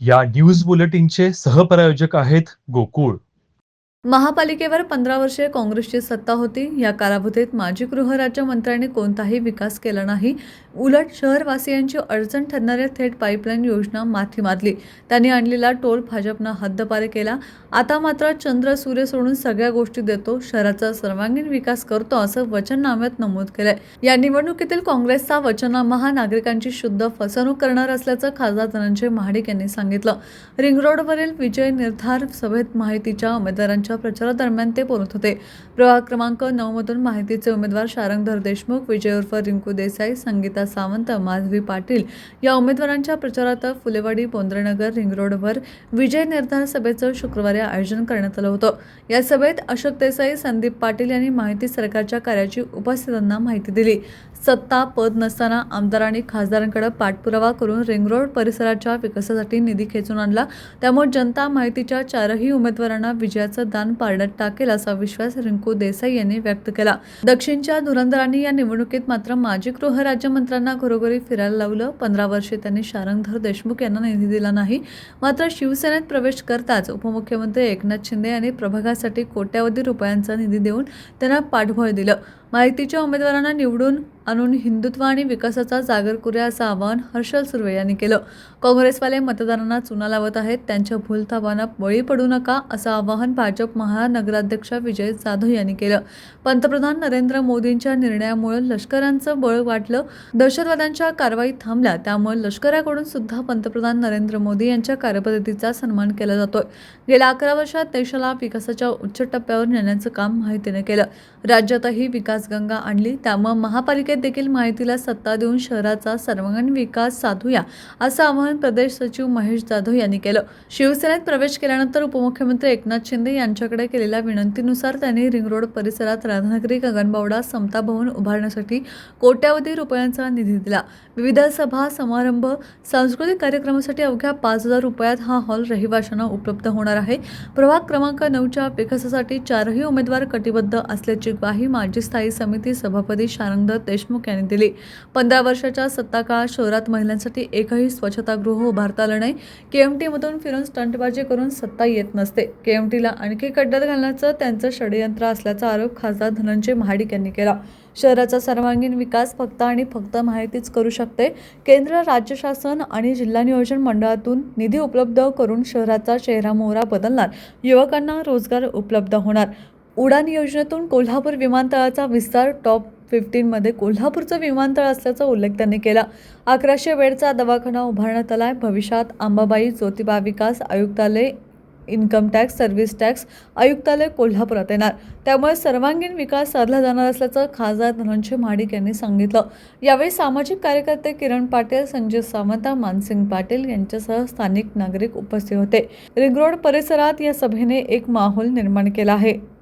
या न्यूज बुलेटिनचे सहप्रायोजक आहेत गोकुळ. महापालिकेवर 15 वर्षे काँग्रेसची सत्ता होती. या कालावधीत माजी गृहराज्यमंत्र्यांनी कोणताही विकास केला नाही. उलट शहरवासियांची अडचण ठरणाऱ्या थेट पाईपलाईन योजना माथी मारली. त्यांनी आणलेला टोल भाजपनं हद्दपार केला. आता मात्र चंद्र सूर्य सोडून सगळ्या गोष्टी देतो, शहराचा सर्वांगीण विकास करतो असं वचननाम्यात नमूद केलंय. या निवडणुकीतील काँग्रेसचा वचननामा हा नागरिकांची शुद्ध फसवणूक करणार असल्याचं खासदार धनंजय महाडिक यांनी सांगितलं. रिंग रोडवरील विजय निर्धार सभेत माहितीच्या उमेदवारांच्या प्रचारादरम्यान ते बोलत होते. प्रभाग क्रमांक 9 मधून माहितीचे उमेदवार शारंगधर देशमुख, विजय उर्फ रिंकू देसाई, संगीता सावंत, माधवी पाटील या उमेदवारांच्या प्रचारार्थ फुलेवाडी बोंद्रेनगर रिंग रोडवर विजय निर्धार सभेचं शुक्रवारी आयोजन करण्यात आलं होतं. या सभेत अशोक देसाई, संदीप पाटील यांनी माहिती सरकारच्या कार्याची उपस्थितांना माहिती दिली. सत्ता पद नसताना आमदारांनी खासदारांकडे पाठपुरावा करून रिंग रोड परिसराच्या विकासासाठी निधी खेचून आणला. त्यामुळे जनता माहितीच्या चारही उमेदवारांना विजयाचं दान पारड्यात टाकेल असा विश्वास रिंकू देसाई यांनी व्यक्त केला. दक्षिणच्या धुरंधरांनी या निवडणुकीत मात्र माजी गृहराज्यमंत्र्यांना घरोघरी फिरायला लावलं. 15 वर्षे त्यांनी शारंगधर देशमुख यांना निधी दिला नाही. मात्र शिवसेनेत प्रवेश करताच उपमुख्यमंत्री एकनाथ शिंदे यांनी प्रभागासाठी कोट्यवधी रुपयांचा निधी देऊन त्यांना पाठबळ दिलं. माहितीच्या उमेदवारांना निवडून आणून हिंदुत्व आणि विकासाचा जागर करूया असं आवाहन हर्षल सुर्वे यांनी केलं. काँग्रेसवाले मतदारांना चुना लावत आहेत, त्यांच्या भूलथापांना बळी पडू नका असं आवाहन भाजप महानगराध्यक्ष विजय जाधव यांनी केलं. पंतप्रधान नरेंद्र मोदींच्या निर्णयामुळे लष्करांचं बळ वाढलं, दहशतवाद्यांच्या कारवाई थांबल्या. त्यामुळे लष्कराकडून सुद्धा पंतप्रधान नरेंद्र मोदी यांच्या कार्यपद्धतीचा सन्मान केला जातोय. गेल्या 11 वर्षात देशाला विकासाच्या उच्च टप्प्यावर नेण्याचं काम माहितीने केलं. राज्यातही विकासगंगा आणली. त्यामुळे महापालिकेत देखील माहितीला सत्ता देऊन शहराचा सर्वांगीण विकास साधूया असं आवाहन प्रदेश सचिव महेश जाधव यांनी केलं. शिवसेनेत प्रवेश केल्यानंतर उपमुख्यमंत्री एकनाथ शिंदे यांच्याकडे केलेल्या विनंतीनुसार त्यांनी रिंग रोड परिसरात राधानगरी, गगनबावडा, समता भवन उभारण्यासाठी कोट्यवधी रुपयांचा निधी दिला. विविध सभा समारंभ, सांस्कृतिक कार्यक्रमासाठी अवघ्या 5,000 रुपयात हा हॉल रहिवाशांना उपलब्ध होणार आहे. प्रभाग क्रमांक 9च्या विकासासाठी चारही उमेदवार कटिबद्ध असल्याची ग्वाही माजी स्थायी समिती सभापती शारंगधर देशमुख यांनी दिली. 15 वर्षाच्या सत्ताकाळात शहरात महिलांसाठी एकही स्वच्छतागृह उभारता आलं नाही. केएमटीमधून फिरून स्टंटबाजी करून सत्ता येत नसते. केएमटीला आणखी खड्ड्यात घालण्याचं त्यांचं षडयंत्र असल्याचा आरोप खासदार धनंजय महाडिक यांनी केला. शहराचा सर्वांगीण विकास फक्त आणि फक्त माहितीच करू शकते. केंद्र, राज्य शासन आणि जिल्हा नियोजन मंडळातून निधी उपलब्ध करून शहराचा चेहरामोहरा बदलणार, युवकांना रोजगार उपलब्ध होणार. उडान योजनेतून कोल्हापूर विमानतळाचा विस्तार, टॉप 15 मध्ये कोल्हापूरचं विमानतळ असल्याचा उल्लेख त्यांनी केला. 1100 बेडचा दवाखाना उभारण्यात आलाय. भविष्यात अंबाबाई ज्योतिबा विकास आयुक्तालय, इन्कम टॅक्स, सर्व्हिस टॅक्स आयुक्तालय कोल्हापुरात येणार. त्यामुळे सर्वांगीण विकास साधला जाणार असल्याचं खासदार धनंजय महाडिक यांनी सांगितलं. यावेळी सामाजिक कार्यकर्ते किरण पाटील, संजय सावंत, मानसिंग पाटील यांच्यासह स्थानिक नागरिक उपस्थित होते. रिंग रोड परिसरात या सभेने एक माहोल निर्माण केला आहे.